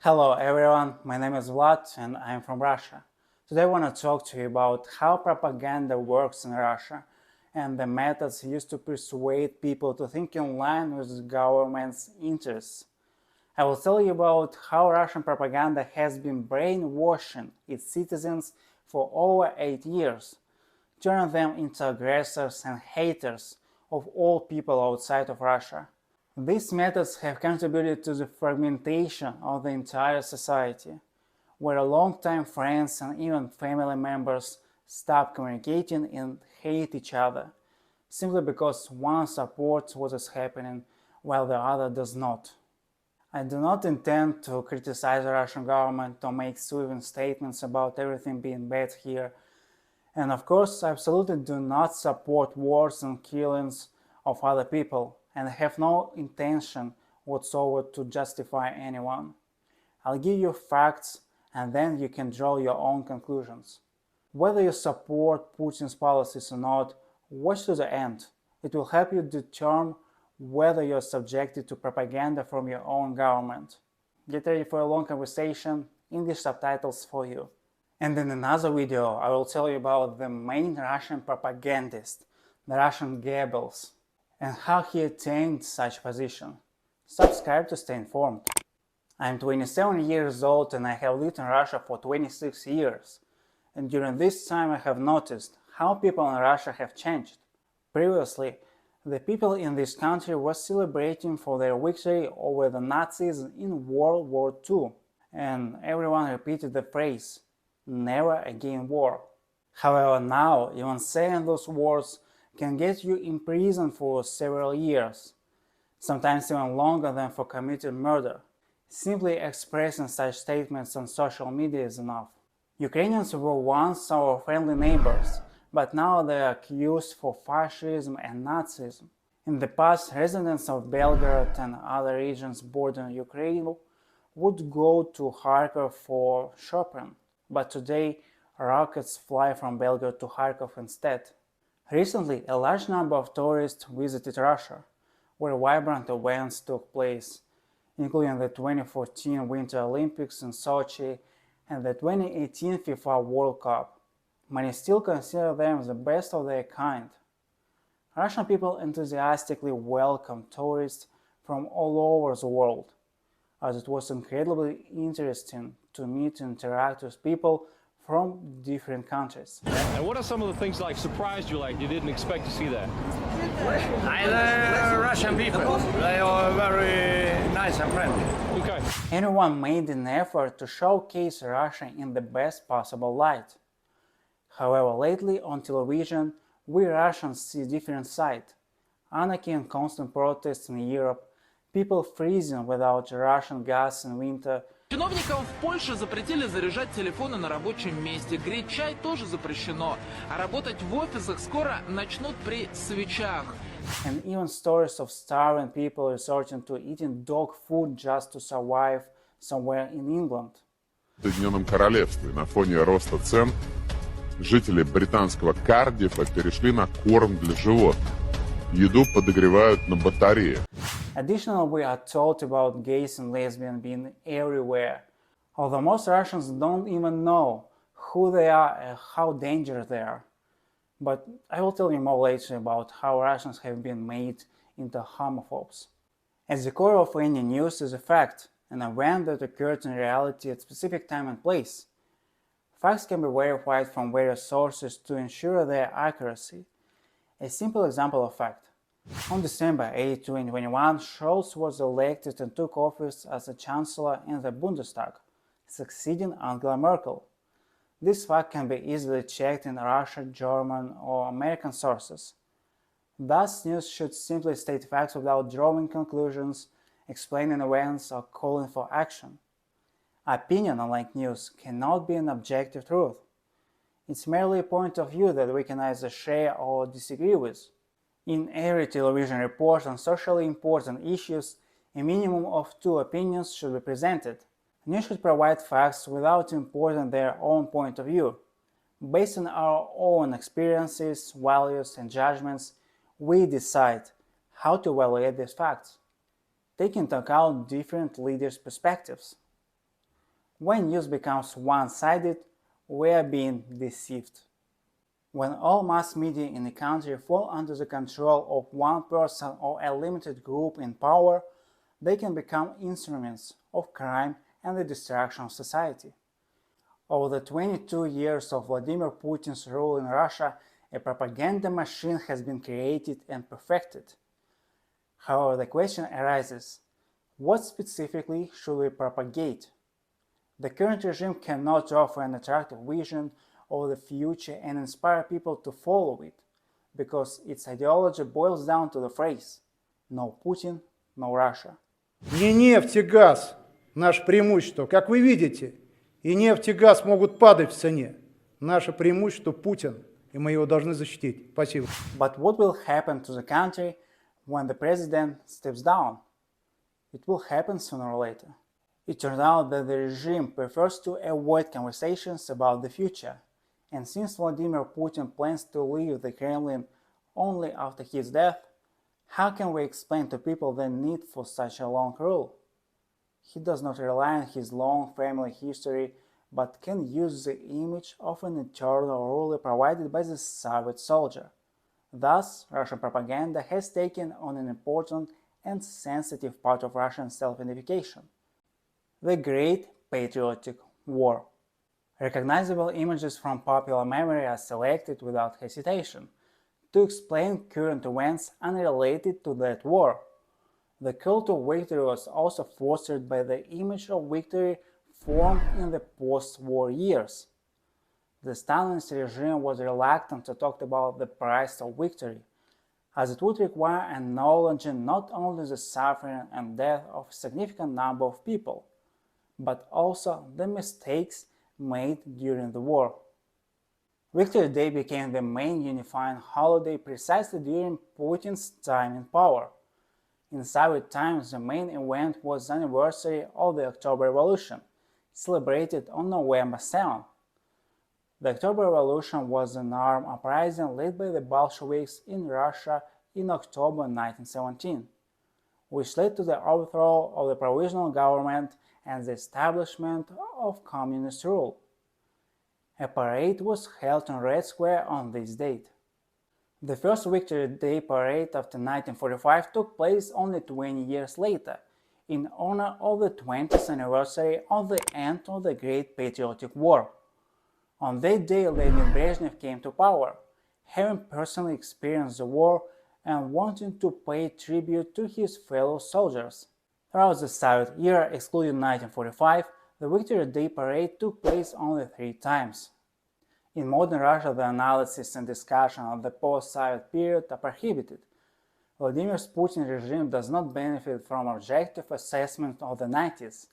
Hello everyone, my name is Vlad and I'm from Russia. Today I want to talk to you about how propaganda works in Russia and the methods used to persuade people to think in line with the government's interests. I will tell you about how Russian propaganda has been brainwashing its citizens for over 8 years, turning them into aggressors and haters of all people outside of Russia. These methods have contributed to the fragmentation of the entire society, where longtime friends and even family members stop communicating and hate each other, simply because one supports what is happening while the other does not. I do not intend to criticize the Russian government or make sweeping statements about everything being bad here, and of course I absolutely do not support wars and killings of other people, and have no intention whatsoever to justify anyone. I'll give you facts and then you can draw your own conclusions. Whether you support Putin's policies or not, watch to the end. It will help you determine whether you're subjected to propaganda from your own government. Get ready for a long conversation, English subtitles for you. And in another video I will tell you about the main Russian propagandist, the Russian Goebbels, and how he attained such position. Subscribe to stay informed. I'm 27 years old and I have lived in Russia for 26 years. And during this time I have noticed how people in Russia have changed. Previously, the people in this country were celebrating for their victory over the Nazis in World War II, and everyone repeated the phrase, "Never again war." However, now even saying those words can get you in prison for several years, sometimes even longer than for committing murder. Simply expressing such statements on social media is enough. Ukrainians were once our friendly neighbors, but now they are accused for fascism and Nazism. In the past, residents of Belgorod and other regions bordering Ukraine would go to Kharkov for shopping, but today rockets fly from Belgorod to Kharkov instead. Recently, a large number of tourists visited Russia, where vibrant events took place, including the 2014 Winter Olympics in Sochi and the 2018 FIFA World Cup. Many still consider them the best of their kind. Russian people enthusiastically welcome tourists from all over the world, as it was incredibly interesting to meet and interact with people from different countries. And what are some of the things surprised you you didn't expect to see that? The Russian people, they are very nice and friendly. Okay. Everyone made an effort to showcase Russia in the best possible light. However, lately on television, we Russians see a different side. Anarchy and constant protests in Europe, people freezing without Russian gas in winter. Чиновникам в Польше запретили заряжать телефоны на рабочем месте, греть чай тоже запрещено, а работать в офисах скоро начнут при свечах. And even stories of starving people resorting to eating dog food just to survive somewhere in England. В Соединенном Королевстве на фоне роста цен жители британского Кардифа перешли на корм для животных. Еду подогревают на батареях. Additionally, we are told about gays and lesbians being everywhere, although most Russians don't even know who they are and how dangerous they are. But I will tell you more later about how Russians have been made into homophobes. At the core of any news is a fact, an event that occurred in reality at a specific time and place. Facts can be verified from various sources to ensure their accuracy. A simple example of fact. On December 8, 2021, Scholz was elected and took office as a chancellor in the Bundestag, succeeding Angela Merkel. This fact can be easily checked in Russian, German, or American sources. Thus, news should simply state facts without drawing conclusions, explaining events, or calling for action. Opinion, unlike news, cannot be an objective truth. It's merely a point of view that we can either share or disagree with. In every television report on socially important issues, a minimum of 2 opinions should be presented. News should provide facts without importing their own point of view. Based on our own experiences, values, and judgments, we decide how to evaluate these facts, taking into account different leaders' perspectives. When news becomes one-sided, we are being deceived. When all mass media in a country fall under the control of one person or a limited group in power, they can become instruments of crime and the destruction of society. Over the 22 years of Vladimir Putin's rule in Russia, a propaganda machine has been created and perfected. However, the question arises, what specifically should we propagate? The current regime cannot offer an attractive vision of the future and inspire people to follow it, because its ideology boils down to the phrase «No Putin, no Russia». Не нефть и газ – наше преимущество. Как вы видите, и нефть и газ могут падать в цене. Наше преимущество – Путин, и мы его должны защитить. Спасибо. But what will happen to the country when the president steps down? It will happen sooner or later. It turned out that the regime prefers to avoid conversations about the future, and since Vladimir Putin plans to leave the Kremlin only after his death, how can we explain to people the need for such a long rule? He does not rely on his long family history, but can use the image of an eternal ruler provided by the Soviet soldier. Thus, Russian propaganda has taken on an important and sensitive part of Russian self-identification: the Great Patriotic War. Recognizable images from popular memory are selected without hesitation to explain current events unrelated to that war. The cult of victory was also fostered by the image of victory formed in the post-war years. The Stalinist regime was reluctant to talk about the price of victory, as it would require acknowledging not only the suffering and death of a significant number of people, but also the mistakes made during the war. Victory Day became the main unifying holiday precisely during Putin's time in power. In Soviet times, the main event was the anniversary of the October Revolution, celebrated on November 7. The October Revolution was an armed uprising led by the Bolsheviks in Russia in October 1917, which led to the overthrow of the provisional government and the establishment of communist rule. A parade was held on Red Square on this date. The first Victory Day parade after 1945 took place only 20 years later, in honor of the 20th anniversary of the end of the Great Patriotic War. On that day, Leonid Brezhnev came to power, having personally experienced the war and wanting to pay tribute to his fellow soldiers. Throughout the Soviet era, excluding 1945, the Victory Day parade took place only 3 times. In modern Russia, the analysis and discussion of the post-Soviet period are prohibited. Vladimir Putin's regime does not benefit from objective assessment of the 90s,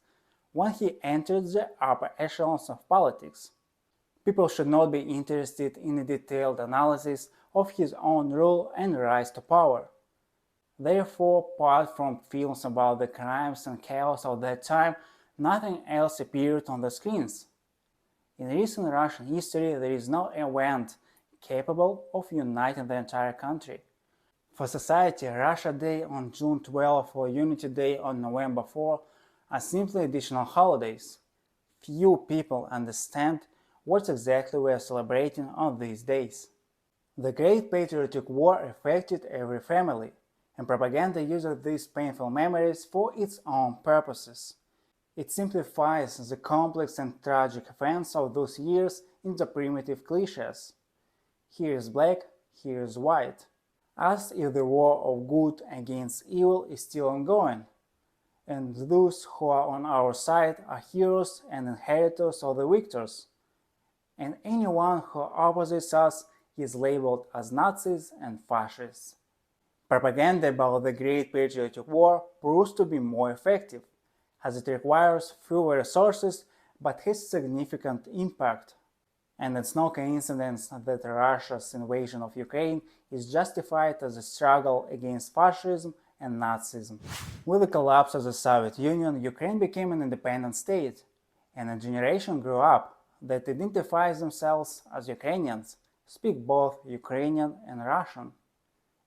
when he entered the upper echelons of politics. People should not be interested in a detailed analysis of his own rule and rise to power. Therefore, apart from films about the crimes and chaos of that time, nothing else appeared on the screens. In recent Russian history, there is no event capable of uniting the entire country. For society, Russia Day on June 12 or Unity Day on November 4 are simply additional holidays. Few people understand what exactly we are celebrating on these days. The Great Patriotic War affected every family, and propaganda uses these painful memories for its own purposes. It simplifies the complex and tragic events of those years into primitive cliches. Here is black, here is white, as if the war of good against evil is still ongoing, and those who are on our side are heroes and inheritors of the victors, and anyone who opposes us is labeled as Nazis and fascists. Propaganda about the Great Patriotic War proves to be more effective, as it requires fewer resources but has significant impact. And it's no coincidence that Russia's invasion of Ukraine is justified as a struggle against fascism and Nazism. With the collapse of the Soviet Union, Ukraine became an independent state, and a generation grew up that identifies themselves as Ukrainians, speak both Ukrainian and Russian,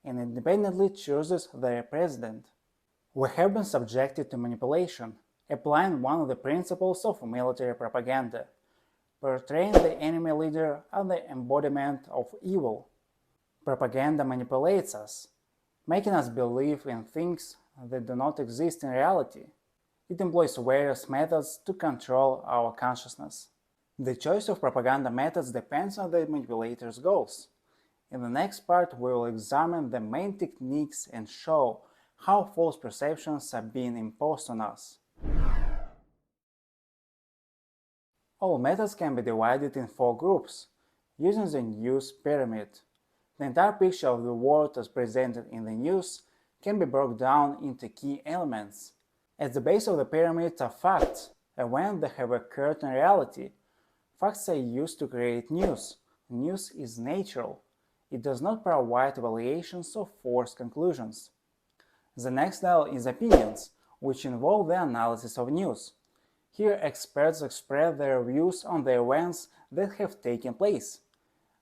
and independently chooses their president. We have been subjected to manipulation, applying one of the principles of military propaganda, portraying the enemy leader as the embodiment of evil. Propaganda manipulates us, making us believe in things that do not exist in reality. It employs various methods to control our consciousness. The choice of propaganda methods depends on the manipulator's goals. In the next part, we will examine the main techniques and show how false perceptions are being imposed on us. All methods can be divided in 4 groups, using the news pyramid. The entire picture of the world as presented in the news can be broken down into key elements. At the base of the pyramid are facts, events that have occurred in reality. Facts are used to create news. News is natural. It does not provide evaluations or forced conclusions. The next level is opinions, which involve the analysis of news. Here, experts express their views on the events that have taken place.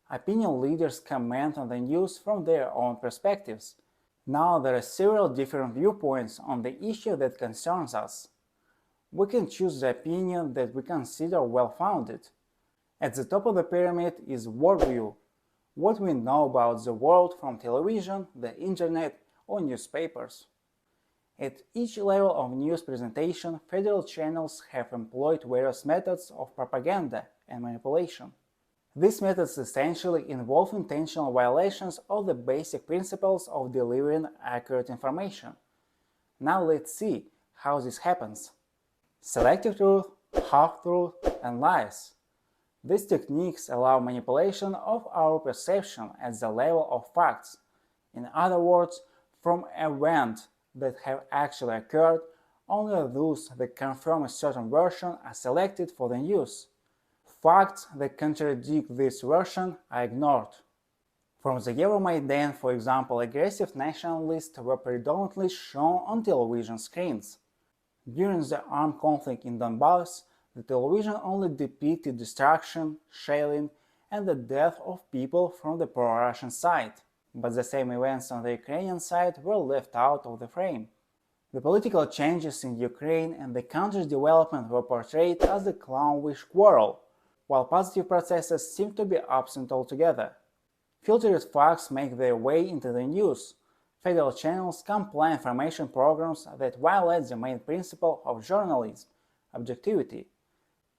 Opinion leaders comment on the news from their own perspectives. Now there are several different viewpoints on the issue that concerns us. We can choose the opinion that we consider well-founded. At the top of the pyramid is worldview, what we know about the world from television, the internet, or newspapers. At each level of news presentation, federal channels have employed various methods of propaganda and manipulation. These methods essentially involve intentional violations of the basic principles of delivering accurate information. Now let's see how this happens. Selective truth, half-truth, and lies. These techniques allow manipulation of our perception at the level of facts. In other words, from events that have actually occurred, only those that confirm a certain version are selected for the news. Facts that contradict this version are ignored. From the Euromaidan, for example, aggressive nationalists were predominantly shown on television screens. During the armed conflict in Donbass, the television only depicted destruction, shelling, and the death of people from the pro-Russian side. But the same events on the Ukrainian side were left out of the frame. The political changes in Ukraine and the country's development were portrayed as a clownish quarrel, while positive processes seem to be absent altogether. Filtered facts make their way into the news. Federal channels compile information programs that violate the main principle of journalism, objectivity.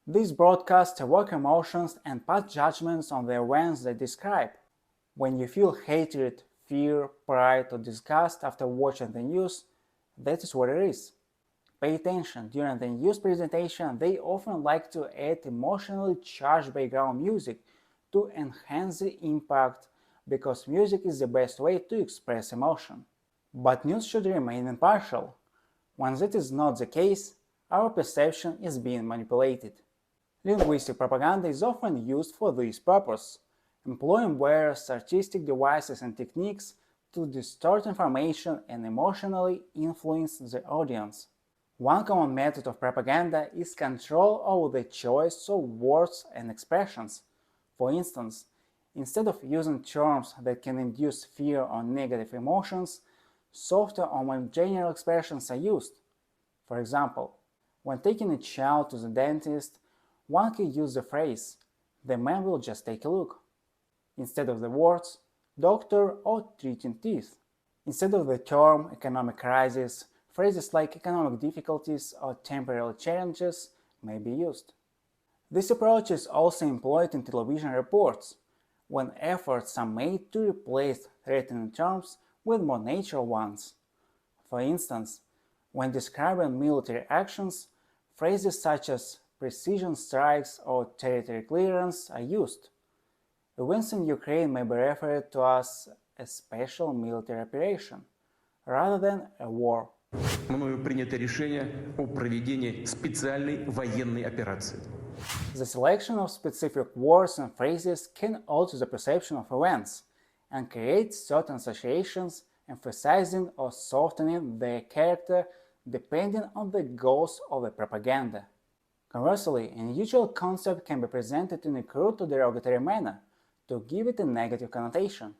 These broadcasts evoke emotions and pass judgments on the events they describe. When you feel hatred, fear, pride, or disgust after watching the news, that is what it is. Pay attention. During the news presentation, they often like to add emotionally charged background music to enhance the impact, because music is the best way to express emotion. But news should remain impartial. When that is not the case, our perception is being manipulated. Linguistic propaganda is often used for this purpose, employing various artistic devices and techniques to distort information and emotionally influence the audience. One common method of propaganda is control over the choice of words and expressions. For instance, instead of using terms that can induce fear or negative emotions, softer or more general expressions are used. For example, when taking a child to the dentist, one can use the phrase, "the man will just take a look," instead of the words, "doctor" or "treating teeth." Instead of the term economic crisis, phrases like economic difficulties or temporary challenges may be used. This approach is also employed in television reports, when efforts are made to replace threatening terms with more natural ones. For instance, when describing military actions, phrases such as precision strikes or territory clearance are used. Events in Ukraine may be referred to as a special military operation, rather than a war. Мною принято решение о проведении специальной военной операции. The selection of specific words and phrases can alter the perception of events and create certain associations, emphasizing or softening their character depending on the goals of the propaganda. Conversely, an unusual concept can be presented in a crude or derogatory manner to give it a negative connotation.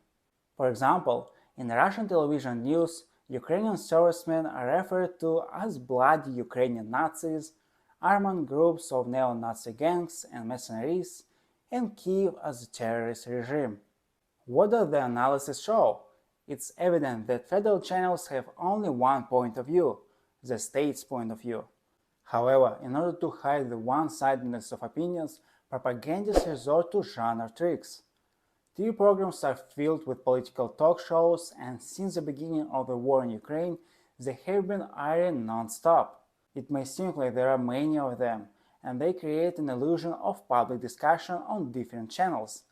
For example, in Russian television news, Ukrainian servicemen are referred to as bloody Ukrainian Nazis, armed groups of neo-Nazi gangs and mercenaries, and Kiev as a terrorist regime. What does the analysis show? It's evident that federal channels have only one point of view, the state's point of view. However, in order to hide the one-sidedness of opinions, propagandists resort to genre tricks. TV programs are filled with political talk shows, and since the beginning of the war in Ukraine, they have been airing non-stop. It may seem like there are many of them, and they create an illusion of public discussion on different channels.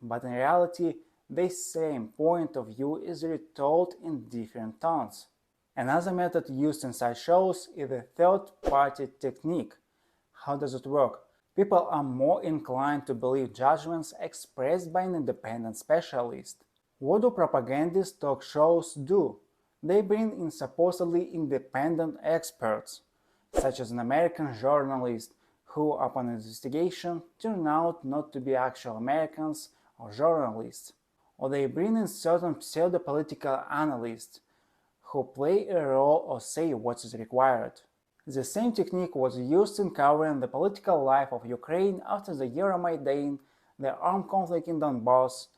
But in reality, this same point of view is retold in different tones. Another method used inside shows is the third-party technique. How does it work? People are more inclined to believe judgments expressed by an independent specialist. What do propagandist talk shows do? They bring in supposedly independent experts, such as an American journalist who, upon investigation, turn out not to be actual Americans or journalists. Or they bring in certain pseudo-political analysts who play a role or say what is required. The same technique was used in covering the political life of Ukraine after the Euromaidan, the armed conflict in Donbass,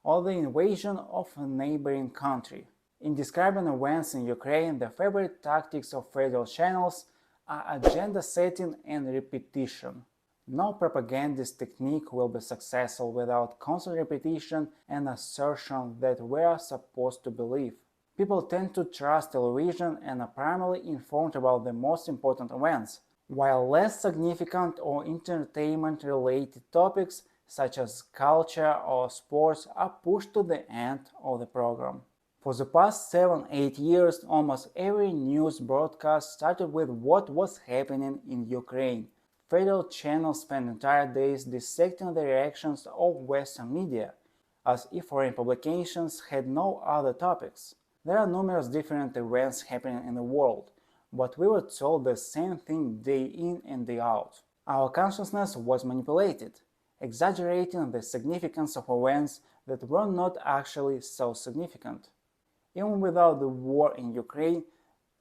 or the invasion of a neighboring country. In describing events in Ukraine, the favorite tactics of federal channels are agenda setting and repetition. No propagandist technique will be successful without constant repetition and assertion that we are supposed to believe. People tend to trust television and are primarily informed about the most important events, while less significant or entertainment-related topics such as culture or sports are pushed to the end of the program. For the past 7-8 years, almost every news broadcast started with what was happening in Ukraine. Federal channels spend entire days dissecting the reactions of Western media, as if foreign publications had no other topics. There are numerous different events happening in the world, but we were told the same thing day in and day out. Our consciousness was manipulated, exaggerating the significance of events that were not actually so significant. Even without the war in Ukraine,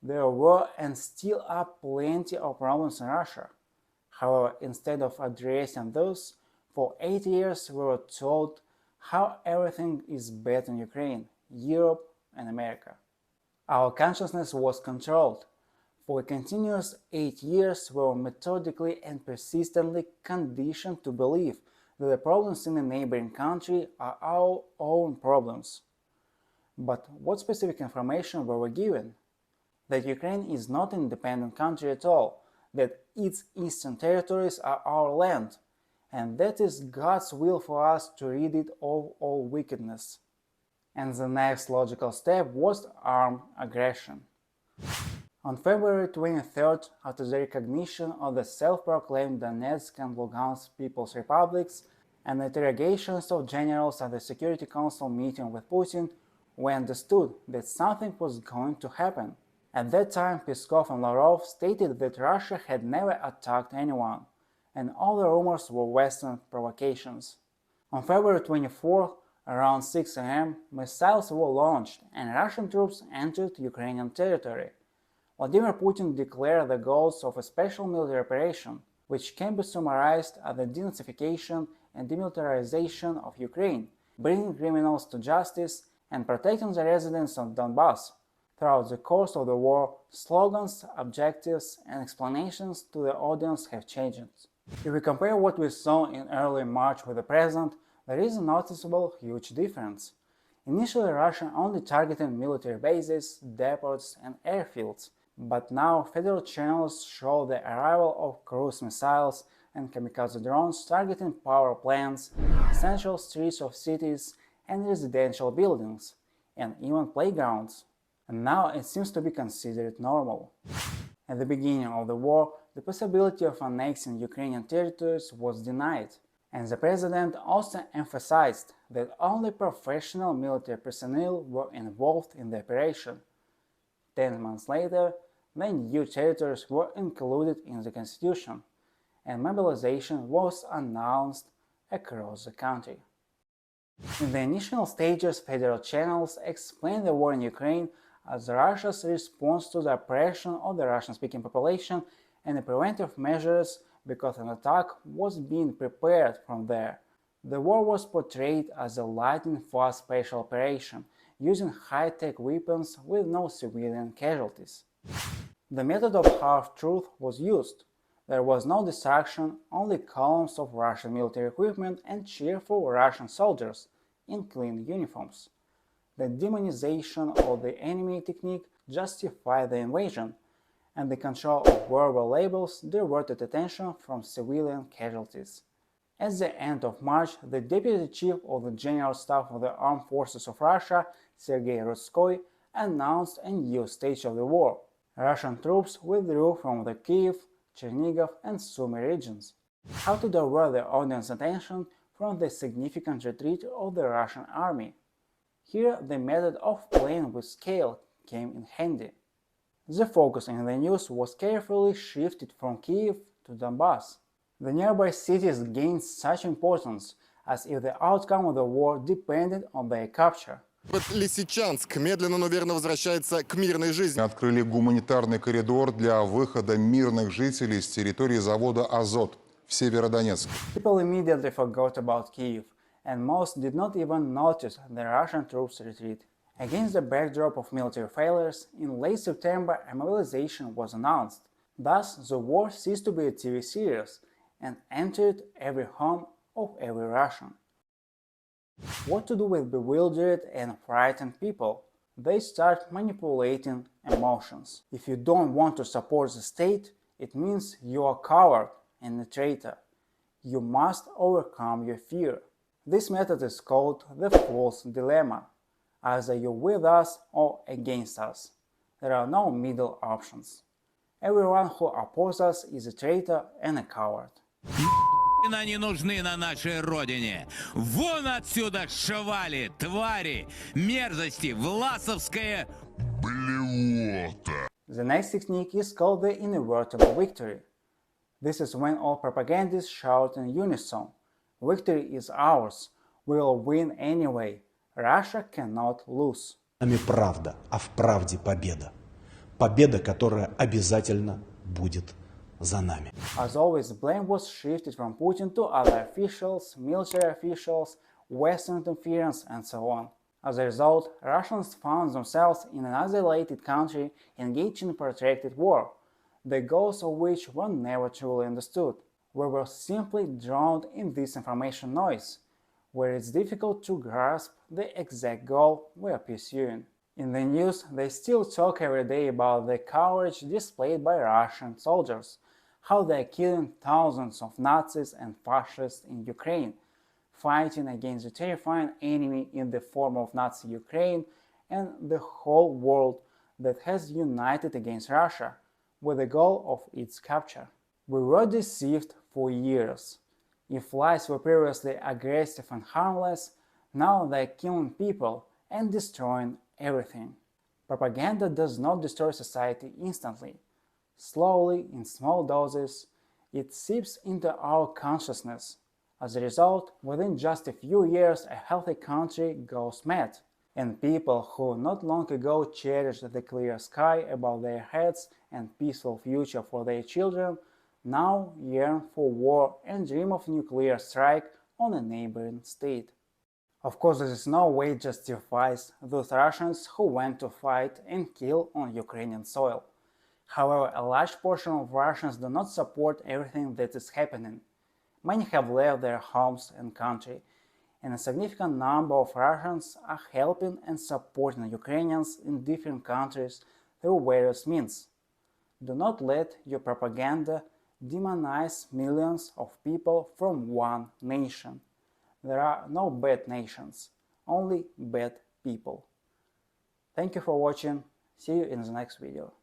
there were and still are plenty of problems in Russia. However, instead of addressing those, for 8 years we were told how everything is bad in Ukraine, Europe, and America. Our consciousness was controlled. For a continuous 8 years, we were methodically and persistently conditioned to believe that the problems in a neighboring country are our own problems. But what specific information were we given? That Ukraine is not an independent country at all, that its eastern territories are our land, and that is God's will for us to rid it of all wickedness. And the next logical step was armed aggression. On February 23rd, after the recognition of the self-proclaimed Donetsk and Lugansk People's Republics and the interrogations of generals at the Security Council meeting with Putin, we understood that something was going to happen. At that time, Peskov and Lavrov stated that Russia had never attacked anyone, and all the rumors were Western provocations. On February 24th, around 6 a.m., missiles were launched and Russian troops entered Ukrainian territory. Vladimir Putin declared the goals of a special military operation, which can be summarized as the denazification and demilitarization of Ukraine, bringing criminals to justice and protecting the residents of Donbass. Throughout the course of the war, slogans, objectives, and explanations to the audience have changed. If we compare what we saw in early March with the present, there is a noticeable huge difference. Initially, Russia only targeted military bases, depots, and airfields, but now federal channels show the arrival of cruise missiles and kamikaze drones targeting power plants, central streets of cities, and residential buildings, and even playgrounds. And now it seems to be considered normal. At the beginning of the war, the possibility of annexing Ukrainian territories was denied, and the president also emphasized that only professional military personnel were involved in the operation. 10 months later, the new territories were included in the constitution, and mobilization was announced across the country. In the initial stages, federal channels explained the war in Ukraine as Russia's response to the oppression of the Russian-speaking population and the preventive measures because an attack was being prepared from there. The war was portrayed as a lightning-fast special operation, using high-tech weapons with no civilian casualties. The method of half-truth was used. There was no destruction, only columns of Russian military equipment and cheerful Russian soldiers in clean uniforms. The demonization of the enemy technique justified the invasion, and the control of verbal labels diverted attention from civilian casualties. At the end of March, the Deputy Chief of the General Staff of the Armed Forces of Russia, Sergei Rutskoy, announced a new stage of the war. Russian troops withdrew from the Kiev, Chernihiv and Sumy regions. How to divert the audience's attention from the significant retreat of the Russian army? Here, the method of playing with scale came in handy. The focus in the news was carefully shifted from Kiev to Donbass. The nearby cities gained such importance as if the outcome of the war depended on their capture. Лисичанск медленно, но верно возвращается к мирной жизни. Открыли гуманитарный коридор для выхода мирных жителей с территории завода «Азот» в Северодонецк. People immediately forgot about Kiev, and most did not even notice the Russian troops' retreat. Against the backdrop of military failures, in late September a mobilization was announced. Thus, the war ceased to be a TV series and entered every home of every Russian. What to do with bewildered and frightened people? They start manipulating emotions. If you don't want to support the state, it means you are a coward and a traitor. You must overcome your fear. This method is called the false dilemma. Either you're with us or against us. There are no middle options. Everyone who opposes us is a traitor and a coward. Не нужны на нашей родине. Вон отсюда, швали, твари, мерзости, власовская блювота. The next technique is called the inevitable victory. This is when all propagandists shout in unison. Victory is ours. We will win anyway. Russia cannot lose. Не правда, а в правде победа. Победа, которая обязательно будет за нами. As always, blame was shifted from Putin to other officials, military officials, Western interference, and so on. As a result, Russians found themselves in an isolated country engaged in a protracted war, the goals of which were never truly understood. We were simply drowned in this information noise, where it's difficult to grasp the exact goal we are pursuing. In the news, they still talk every day about the courage displayed by Russian soldiers, how they are killing thousands of Nazis and fascists in Ukraine, fighting against the terrifying enemy in the form of Nazi Ukraine and the whole world that has united against Russia with the goal of its capture. We were deceived for years. If lies were previously aggressive and harmless, now they are killing people and destroying everything. Propaganda does not destroy society instantly. Slowly, in small doses, it seeps into our consciousness. As a result, within just a few years, a healthy country goes mad, and people who not long ago cherished the clear sky above their heads and peaceful future for their children now yearn for war and dream of nuclear strike on a neighboring state. Of course, this in no way justifies those Russians who went to fight and kill on Ukrainian soil. However, a large portion of Russians do not support everything that is happening. Many have left their homes and country, and a significant number of Russians are helping and supporting Ukrainians in different countries through various means. Do not let your propaganda demonize millions of people from one nation. There are no bad nations, only bad people. Thank you for watching. See you in the next video.